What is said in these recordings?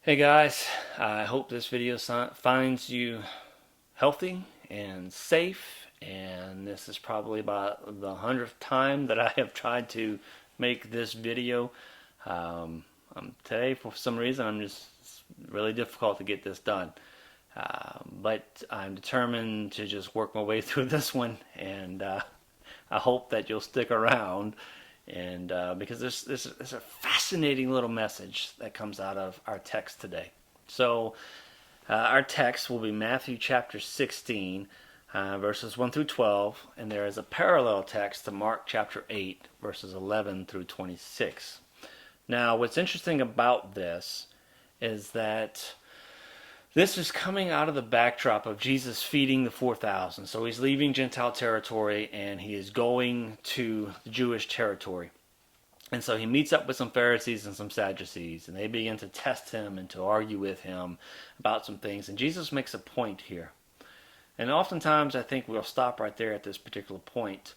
Hey guys, I hope this video finds you healthy and safe, and this is probably about the 100th time that I have tried to make this video. Today, for some reason, it's really difficult to get this done. But I'm determined to just work my way through this one, and I hope that you'll stick around. And because there's a fascinating little message that comes out of our text today. So our text will be Matthew chapter 16, verses 1 through 12, and there is a parallel text to Mark chapter 8, verses 11 through 26. Now, what's interesting about this is that this is coming out of the backdrop of Jesus feeding the 4,000. So he's leaving Gentile territory and he is going to the Jewish territory. And so he meets up with some Pharisees and some Sadducees, and they begin to test him and to argue with him about some things. And Jesus makes a point here. And oftentimes I think we'll stop right there at this particular point.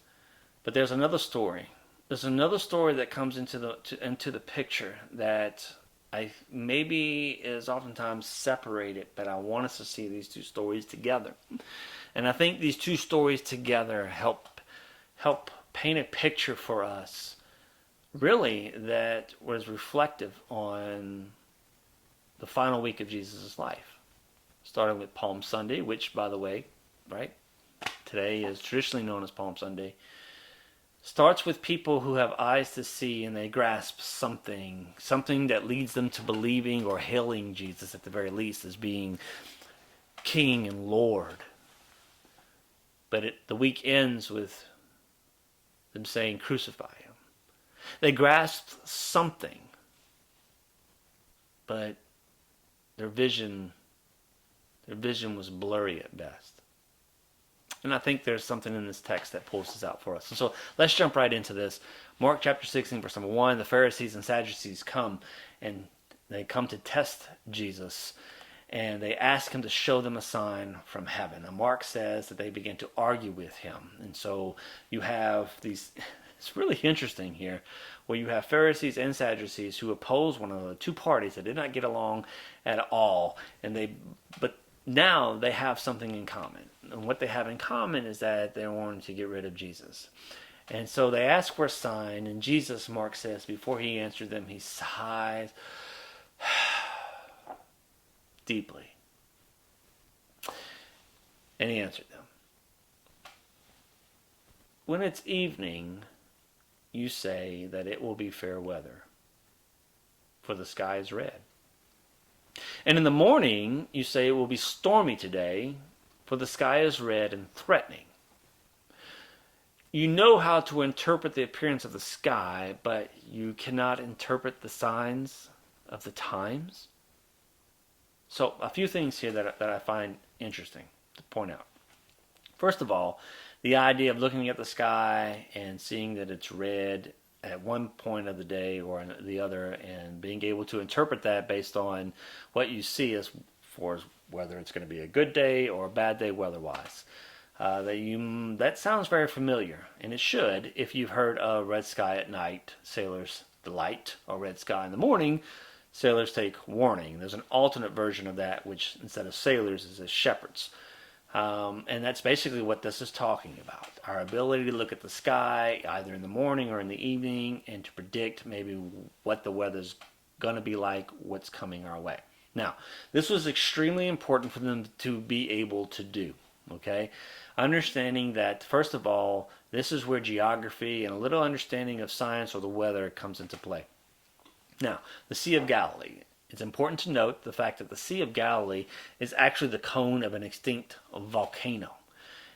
But there's another story. There's another story that comes into the picture that I maybe is oftentimes separated, but I want us to see these two stories together. And I think these two stories together help paint a picture for us, really, that was reflective on the final week of Jesus' life. Starting with Palm Sunday, which, by the way, right, today is traditionally known as Palm Sunday. Starts with people who have eyes to see and they grasp something that leads them to believing or hailing Jesus at the very least as being King and Lord. But the week ends with them saying, "Crucify him." They grasped something, but their vision was blurry at best. And I think there's something in this text that pulls this out for us. And so let's jump right into this. Mark chapter 16, verse number 1, the Pharisees and Sadducees come, and they come to test Jesus, and they ask him to show them a sign from heaven. And Mark says that they begin to argue with him. And so you have these, it's really interesting here, where you have Pharisees and Sadducees who oppose one another, two parties that did not get along at all, but now they have something in common. And what they have in common is that they wanted to get rid of Jesus. And so they ask for a sign, and Jesus, Mark says, before he answered them, he sighs deeply. And he answered them. When it's evening, you say that it will be fair weather, for the sky is red. And in the morning, you say it will be stormy today, for the sky is red and threatening. You know how to interpret the appearance of the sky, but you cannot interpret the signs of the times. So a few things here that I find interesting to point out. First of all, the idea of looking at the sky and seeing that it's red at one point of the day or the other, and being able to interpret that based on what you see as far as whether it's going to be a good day or a bad day weather-wise. That sounds very familiar, and it should if you've heard of red sky at night, sailors delight, or red sky in the morning, sailors take warning. There's an alternate version of that, which instead of sailors is as shepherds. And that's basically what this is talking about. Our ability to look at the sky either in the morning or in the evening and to predict maybe what the weather's going to be like, what's coming our way. Now, this was extremely important for them to be able to do, okay? Understanding that, first of all, this is where geography and a little understanding of science or the weather comes into play. Now, the Sea of Galilee. It's important to note the fact that the Sea of Galilee is actually the cone of an extinct volcano.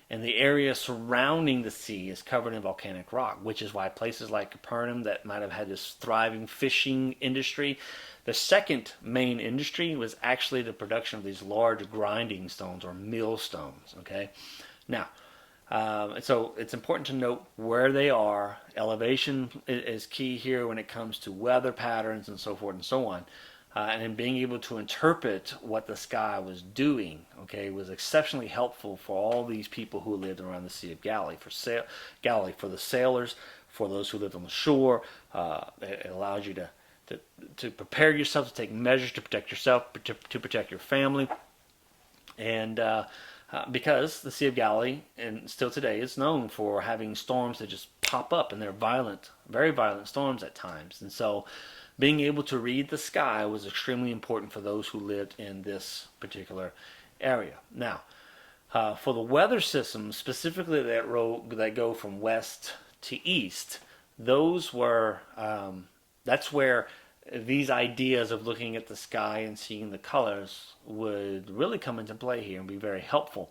And the area surrounding the sea is covered in volcanic rock, which is why places like Capernaum that might have had this thriving fishing industry, the second main industry was actually the production of these large grinding stones or millstones, okay? Now, so it's important to note where they are. Elevation is key here when it comes to weather patterns and so forth and so on. And in being able to interpret what the sky was doing, okay, was exceptionally helpful for all these people who lived around the Sea of Galilee. For the sailors, for those who lived on the shore, it allows you to to, to prepare yourself, to take measures to protect yourself, to protect your family. And because the Sea of Galilee, and still today, is known for having storms that just pop up, and they're violent, very violent storms at times. And so being able to read the sky was extremely important for those who lived in this particular area. Now, for the weather systems, specifically that go from west to east, those were that's where these ideas of looking at the sky and seeing the colors would really come into play here and be very helpful.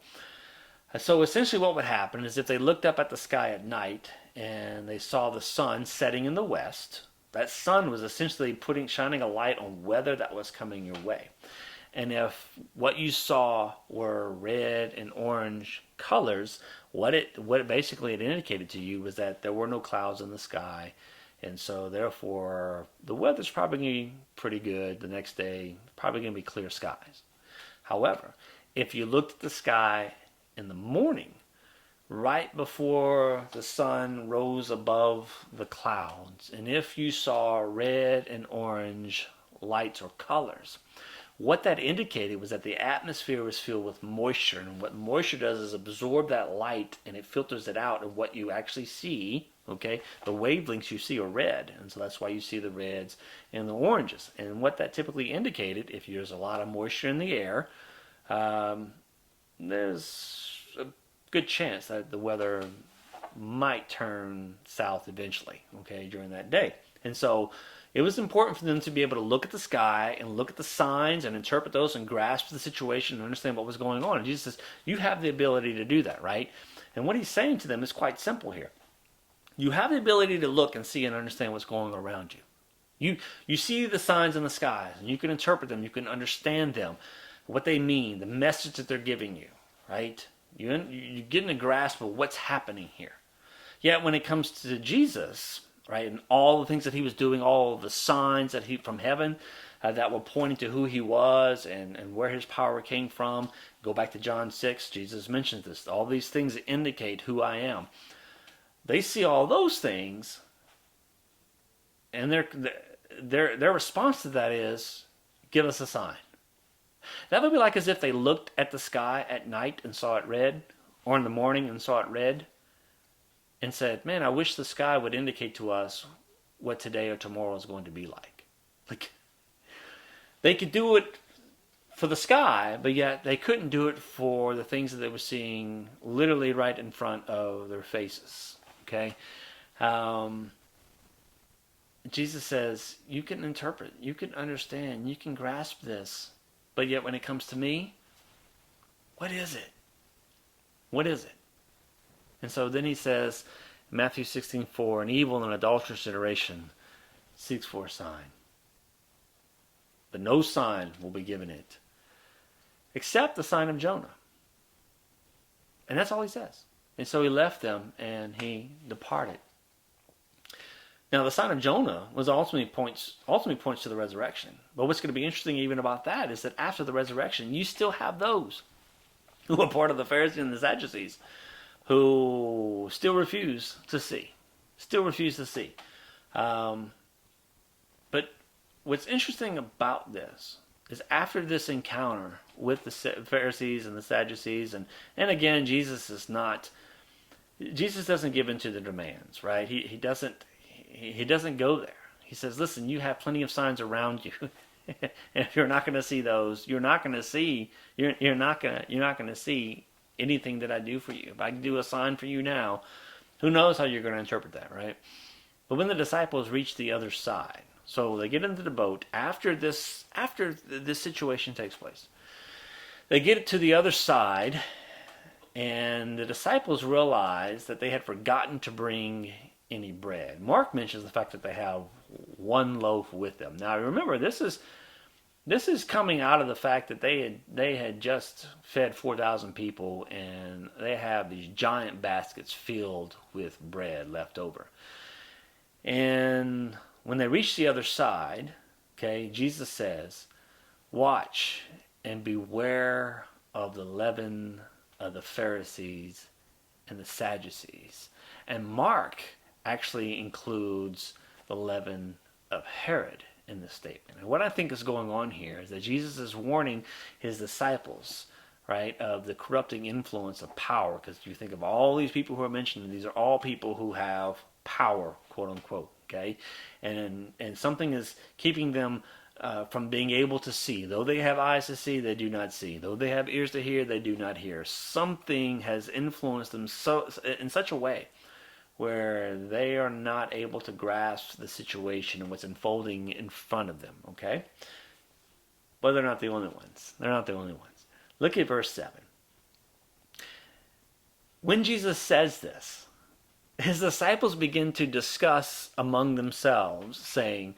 So essentially what would happen is if they looked up at the sky at night and they saw the sun setting in the west, that sun was essentially shining a light on weather that was coming your way. And if what you saw were red and orange colors, what it basically it indicated to you was that there were no clouds in the sky. And so therefore the weather's probably going to be pretty good the next day, probably going to be clear skies. However, if you looked at the sky in the morning, right before the sun rose above the clouds, and if you saw red and orange lights or colors, what that indicated was that the atmosphere was filled with moisture, and what moisture does is absorb that light and it filters it out, and what you actually see, okay, the wavelengths you see are red, and so that's why you see the reds and the oranges. And what that typically indicated, if there's a lot of moisture in the air, there's a good chance that the weather might turn south eventually, okay, during that day. And so it was important for them to be able to look at the sky and look at the signs and interpret those and grasp the situation and understand what was going on. And Jesus says, you have the ability to do that, right? And what he's saying to them is quite simple here. You have the ability to look and see and understand what's going on around you. You see the signs in the skies, and you can interpret them, you can understand them, what they mean, the message that they're giving you, right? You're getting a grasp of what's happening here. Yet when it comes to Jesus, right, and all the things that he was doing, all the signs that from heaven that were pointing to who he was and where his power came from. Go back to John 6, Jesus mentions this. All these things that indicate who I am. They see all those things, and their response to that is, give us a sign. That would be like as if they looked at the sky at night and saw it red, or in the morning and saw it red, and said, man, I wish the sky would indicate to us what today or tomorrow is going to be like. Like, they could do it for the sky, but yet they couldn't do it for the things that they were seeing literally right in front of their faces. Okay? Jesus says, you can interpret, you can understand, you can grasp this, but yet when it comes to me, what is it? What is it? And so then he says, Matthew 16:4, an evil and adulterous generation seeks for a sign. But no sign will be given it, except the sign of Jonah. And that's all he says. And so he left them and he departed. Now the sign of Jonah was ultimately points to the resurrection. But what's going to be interesting even about that is that after the resurrection, you still have those who are part of the Pharisees and the Sadducees who still refuse to see. But what's interesting about this is after this encounter with the Pharisees and the Sadducees, and again, Jesus doesn't give in to the demands, right? He doesn't go there. He says, listen, you have plenty of signs around you. And if you're not going to see those, you're not going to see anything that I do for you. If I do a sign for you now, who knows how you're going to interpret that, right? But when the disciples reach the other side, so they get into the boat after this situation takes place. They get to the other side, and the disciples realize that they had forgotten to bring any bread. Mark mentions the fact that they have one loaf with them. Now remember, this is coming out of the fact that they had just fed 4,000 people, and they have these giant baskets filled with bread left over. And when they reach the other side, okay, Jesus says, watch and beware of the leaven of the Pharisees and the Sadducees. And Mark actually includes the leaven of Herod in this statement. And what I think is going on here is that Jesus is warning his disciples, right, of the corrupting influence of power. Because you think of all these people who are mentioned, these are all people who have power, quote unquote, okay? And something is keeping them from being able to see. Though they have eyes to see, they do not see. Though they have ears to hear, they do not hear. Something has influenced them so in such a way where they are not able to grasp the situation and what's unfolding in front of them, okay? But they're not the only ones. They're not the only ones. Look at verse 7. When Jesus says this, his disciples begin to discuss among themselves, saying,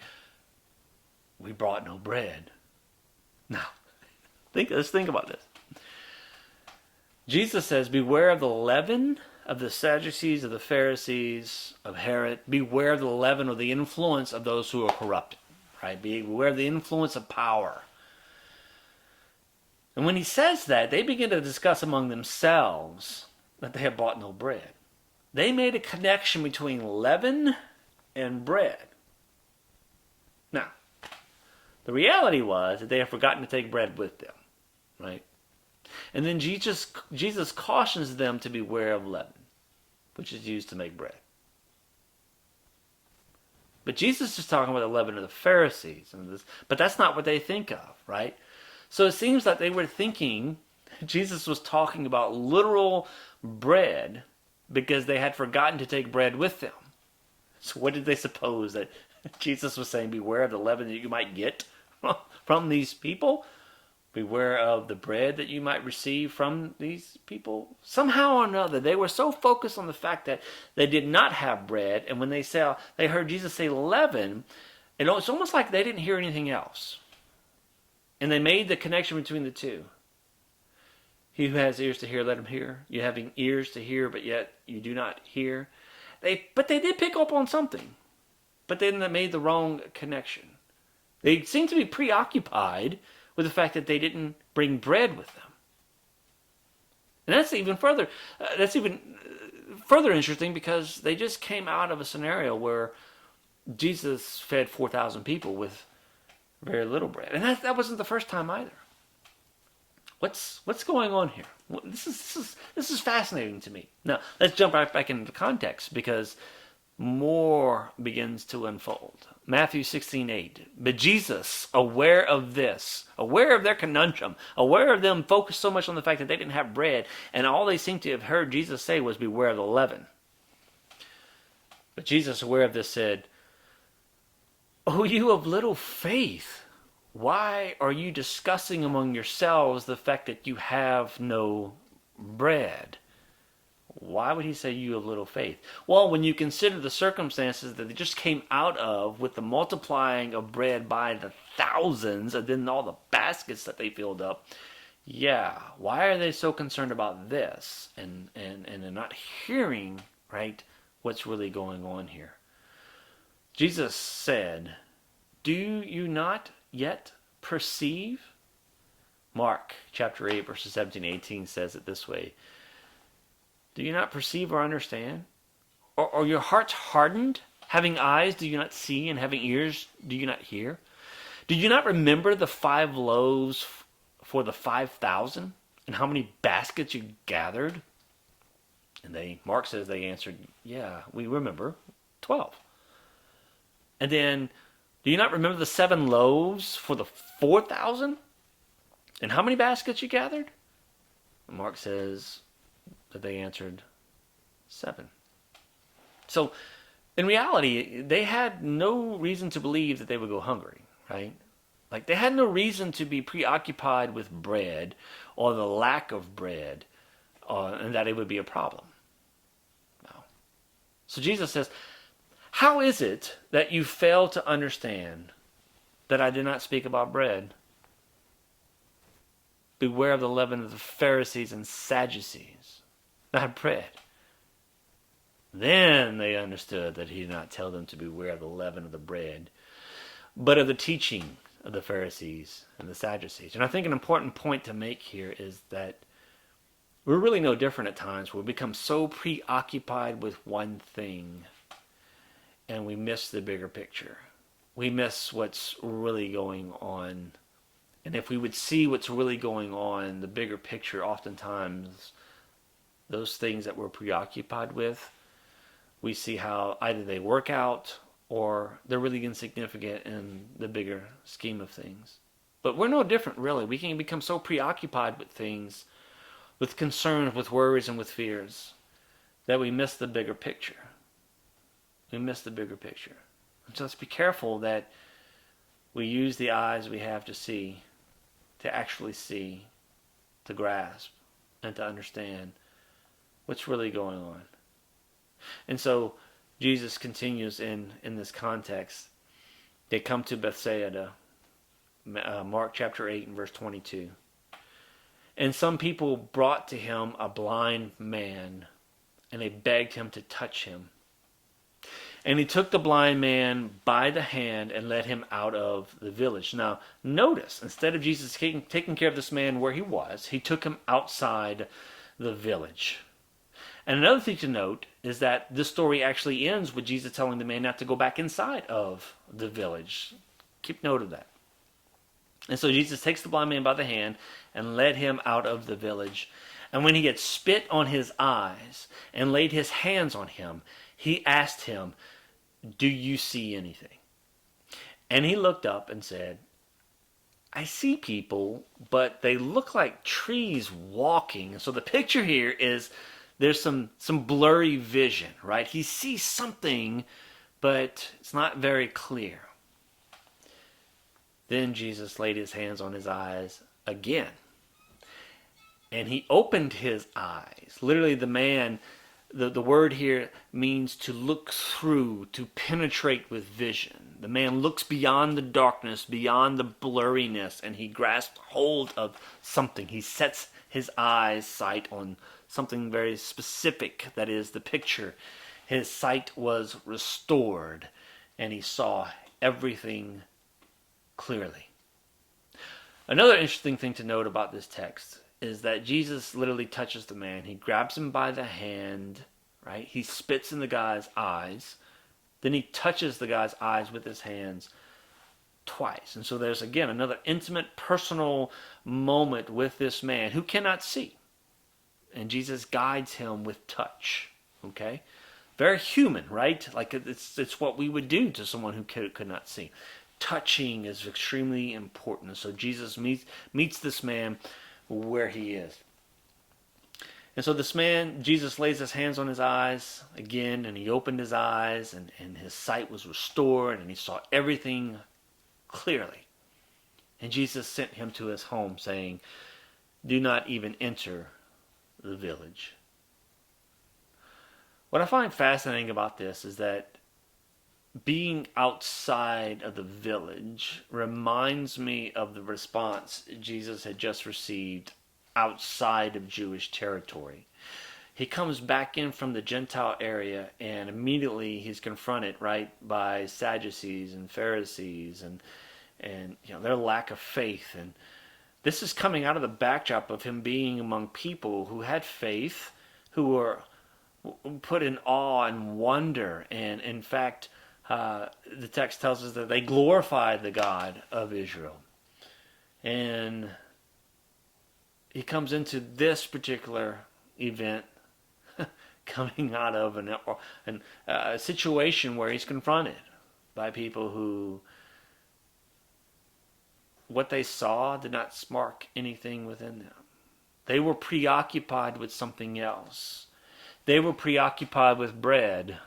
"We brought no bread." Now, let's think about this. Jesus says, "Beware of the leaven of the Sadducees, of the Pharisees, of Herod. Beware of the leaven or the influence of those who are corrupted." Right? Beware of the influence of power. And when he says that, they begin to discuss among themselves that they have bought no bread. They made a connection between leaven and bread. Now, the reality was that they had forgotten to take bread with them, right? And then Jesus cautions them to beware of leaven, which is used to make bread. But Jesus is talking about the leaven of the Pharisees, but that's not what they think of, right? So it seems like they were thinking Jesus was talking about literal bread because they had forgotten to take bread with them. So what did they suppose? That Jesus was saying, beware of the leaven that you might get from these people? Beware of the bread that you might receive from these people? Somehow or another, they were so focused on the fact that they did not have bread, and when they heard Jesus say leaven, it's almost like they didn't hear anything else. And they made the connection between the two. He who has ears to hear, let him hear. You having ears to hear, but yet you do not hear. But they did pick up on something. But then they made the wrong connection. They seemed to be preoccupied with the fact that they didn't bring bread with them. And that's even further interesting because they just came out of a scenario where Jesus fed 4,000 people with very little bread. And that wasn't the first time either. What's going on here? This is fascinating to me. Now, let's jump right back into the context because more begins to unfold. Matthew 16:8. But Jesus, aware of this, aware of their conundrum, aware of them focused so much on the fact that they didn't have bread, and all they seemed to have heard Jesus say was, beware of the leaven. But Jesus, aware of this, said, "O you of little faith, why are you discussing among yourselves the fact that you have no bread?" Why would he say you of little faith? Well, when you consider the circumstances that they just came out of with the multiplying of bread by the thousands and then all the baskets that they filled up, yeah, why are they so concerned about this and they're not hearing, right, what's really going on here? Jesus said, "Do you not yet perceive?" Mark chapter 8 verses 17-18 says it this way. "Do you not perceive or understand? Or are your hearts hardened? Having eyes, do you not see? And having ears, do you not hear? Do you not remember the 5 loaves for the 5,000? And how many baskets you gathered?" And Mark says they answered, "Yeah, we remember 12. And then, do you not remember the 7 loaves for the 4,000? And how many baskets you gathered?" And Mark says that they answered 7. So, in reality, they had no reason to believe that they would go hungry, right? Like, they had no reason to be preoccupied with bread or the lack of bread and that it would be a problem. No. So Jesus says, "How is it that you fail to understand that I did not speak about bread? Beware of the leaven of the Pharisees and Sadducees, not bread." Then they understood that he did not tell them to beware of the leaven of the bread, but of the teaching of the Pharisees and the Sadducees. And I think an important point to make here is that we're really no different at times where we become so preoccupied with one thing and we miss the bigger picture. we miss what's really going on. And if we would see what's really going on, the bigger picture, oftentimes those things that we're preoccupied with, we see how either they work out or they're really insignificant in the bigger scheme of things. But we're no different, really. We can become so preoccupied with things, with concerns, with worries, and with fears, that we miss the bigger picture. We miss the bigger picture. So let's be careful that we use the eyes we have to see, to actually see, to grasp, and to understand what's really going on. And so Jesus continues in this context. They come to Bethsaida, Mark chapter 8 and verse 22. And some people brought to him a blind man, and they begged him to touch him. And he took the blind man by the hand and led him out of the village. Now, notice, instead of Jesus taking care of this man where he was, he took him outside the village. And another thing to note is that this story actually ends with Jesus telling the man not to go back inside of the village. Keep note of that. And so Jesus takes the blind man by the hand and led him out of the village. And when he had spit on his eyes and laid his hands on him, he asked him, "Do you see anything?" And he looked up and said, "I see people, but they look like trees walking." And so the picture here is there's some blurry vision, right? He sees something, but it's not very clear. Then Jesus laid his hands on his eyes again. And he opened his eyes. Literally, the man, the word here means to look through, to penetrate with vision. The man looks beyond the darkness, beyond the blurriness, and he grasps hold of something. He sets his eyes sight on something very specific, that is the picture. His sight was restored, and he saw everything clearly. Another interesting thing to note about this text is that Jesus literally touches the man. He grabs him by the hand, right? He spits in the guy's eyes. Then he touches the guy's eyes with his hands twice. And so there's, again, another intimate, personal moment with this man who cannot see. And Jesus guides him with touch, okay? Very human, right? Like it's what we would do to someone who could not see. Touching is extremely important. So Jesus meets this man where he is. And so this man, Jesus lays his hands on his eyes again, and he opened his eyes, and his sight was restored, and he saw everything clearly. And Jesus sent him to his home, saying, "Do not even enter the village." What I find fascinating about this is that being outside of the village reminds me of the response Jesus had just received outside of Jewish territory. He comes back in from the Gentile area, and immediately he's confronted, right, by Sadducees and Pharisees and their lack of faith. And this is coming out of the backdrop of him being among people who had faith, who were put in awe and wonder, and in fact, the text tells us that they glorified the God of Israel. And he comes into this particular event coming out of a situation where he's confronted by people who, what they saw did not spark anything within them. They were preoccupied with something else. They were preoccupied with bread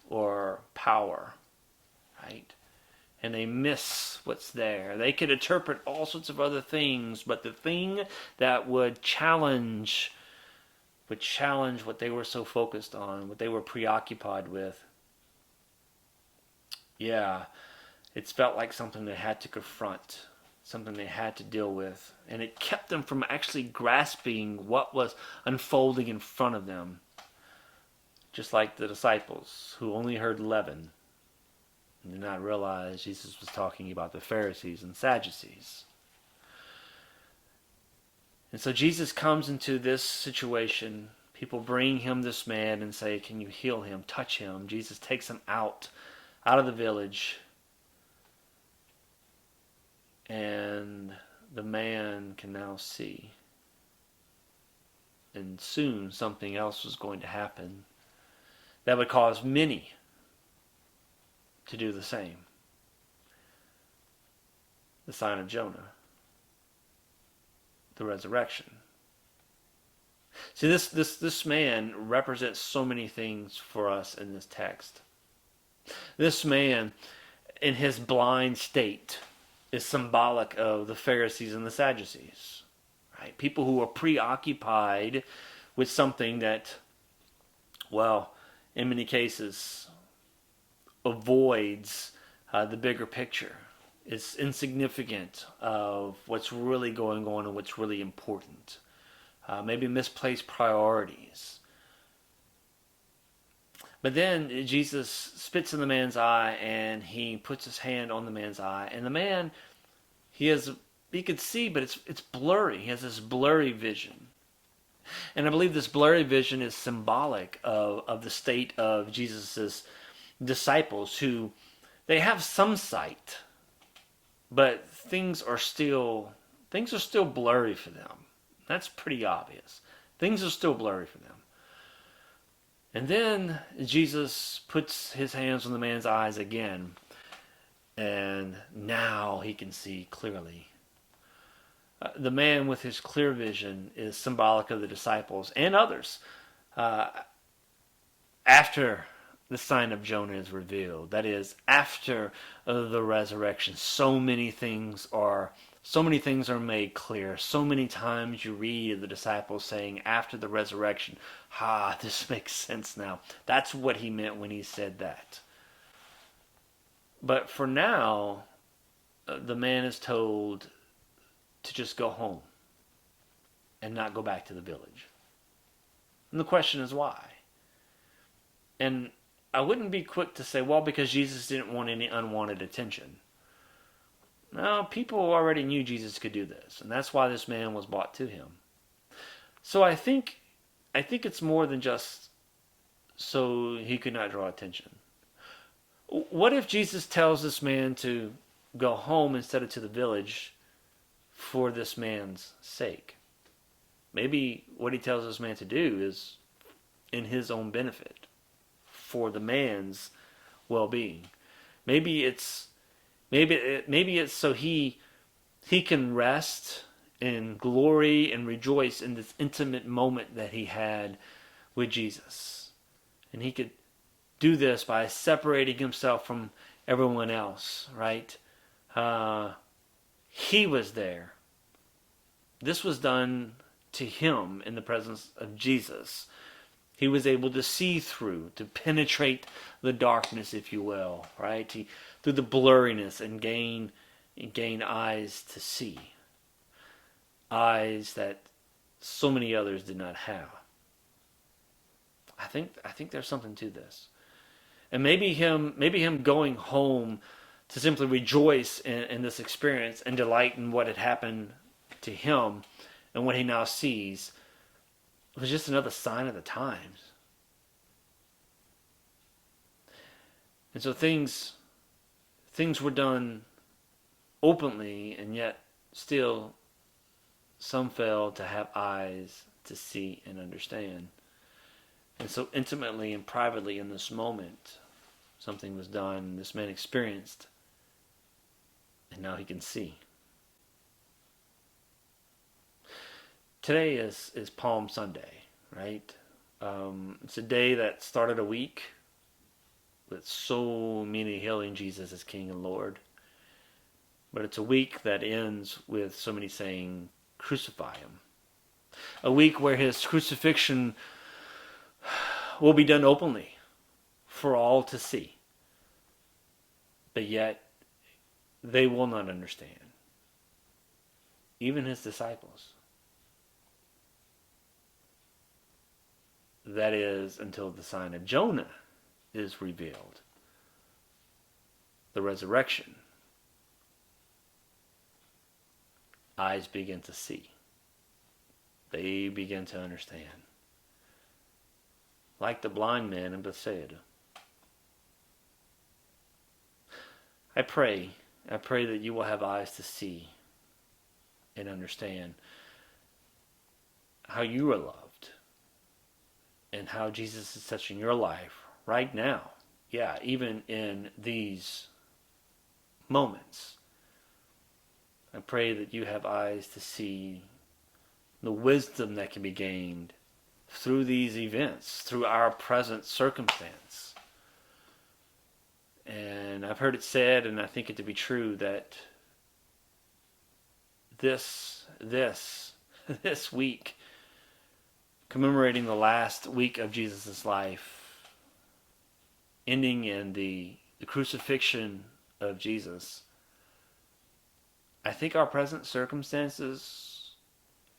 or power, right? And they miss what's there. They could interpret all sorts of other things, but the thing that would challenge what they were so focused on, what they were preoccupied with, it's felt like something they had to confront, something they had to deal with, and it kept them from actually grasping what was unfolding in front of them. Just like the disciples who only heard leaven and did not realize Jesus was talking about the Pharisees and Sadducees. And so Jesus comes into this situation. People bring him this man and say, "Can you heal him? Touch him." Jesus takes him out of the village. And the man can now see. And soon something else was going to happen that would cause many to do the same. The sign of Jonah. The resurrection. See, this man represents so many things for us in this text. This man, in his blind state, is symbolic of the Pharisees and the Sadducees. Right? People who are preoccupied with something that, well, in many cases, avoids the bigger picture. It's insignificant of what's really going on and what's really important. Maybe misplaced priorities. But then Jesus spits in the man's eye and he puts his hand on the man's eye. And the man, he could see, but it's blurry. He has this blurry vision. And I believe this blurry vision is symbolic of the state of Jesus' disciples, who they have some sight, but things are still blurry for them. That's pretty obvious. Things are still blurry for them. And then Jesus puts his hands on the man's eyes again, and now he can see clearly. The man with his clear vision is symbolic of the disciples and others. After the sign of Jonah is revealed, that is, after the resurrection, so many things are made clear. So many times you read the disciples saying after the resurrection, this makes sense now. That's what he meant when he said that. But for now, the man is told to just go home and not go back to the village. And the question is why? And I wouldn't be quick to say, well, because Jesus didn't want any unwanted attention. No, people already knew Jesus could do this, and that's why this man was brought to him. So I think it's more than just so he could not draw attention. What if Jesus tells this man to go home instead of to the village for this man's sake? Maybe what he tells this man to do is in his own benefit, for the man's well-being. Maybe it's so he can rest and glory and rejoice in this intimate moment that he had with Jesus. And he could do this by separating himself from everyone else, right? He was there. This was done to him in the presence of Jesus. He was able to see through, to penetrate the darkness, if you will, right? Through the blurriness and gain eyes to see. Eyes that so many others did not have. I think there's something to this. And maybe him going home to simply rejoice in this experience and delight in what had happened to him and what he now sees was just another sign of the times. And so things were done openly, and yet still some failed to have eyes to see and understand. And so intimately and privately in this moment, something was done, this man experienced, and now he can see. Today is Palm Sunday, right? It's a day that started a week with so many hailing Jesus as King and Lord. But it's a week that ends with so many saying, crucify him. A week where his crucifixion will be done openly for all to see. But yet, they will not understand. Even his disciples. That is, until the sign of Jonah is revealed. The resurrection. Eyes begin to see. They begin to understand. Like the blind man in Bethsaida. I pray I pray that you will have eyes to see and understand how you are loved and how Jesus is touching your life right now. Yeah, even in these moments. I pray that you have eyes to see the wisdom that can be gained through these events, through our present circumstance. And I've heard it said, and I think it to be true, that this week, commemorating the last week of Jesus' life, ending in the crucifixion of Jesus, I think our present circumstances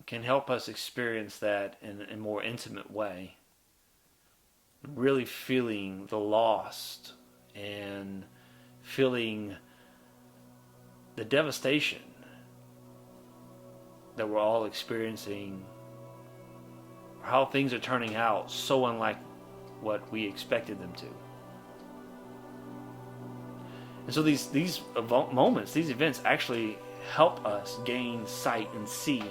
can help us experience that in a more intimate way. Really feeling the lost and feeling the devastation that we're all experiencing, how things are turning out so unlike what we expected them to. And so these moments, these events actually help us gain sight and see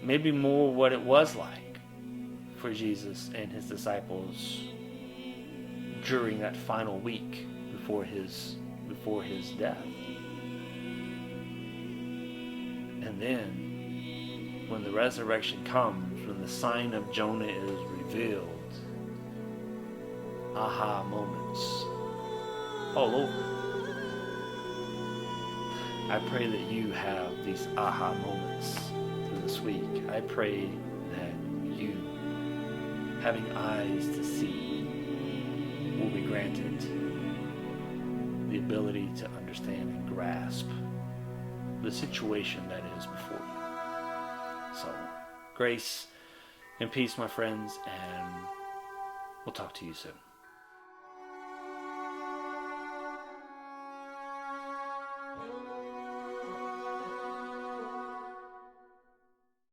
maybe more what it was like for Jesus and his disciples during that final week before his death. And then when the resurrection comes, when the sign of Jonah is revealed, aha moments all over. I pray that you have these aha moments through this week. I pray that you, having eyes to see, will be granted the ability to understand and grasp the situation that is before you. So, grace and peace, my friends, and we'll talk to you soon.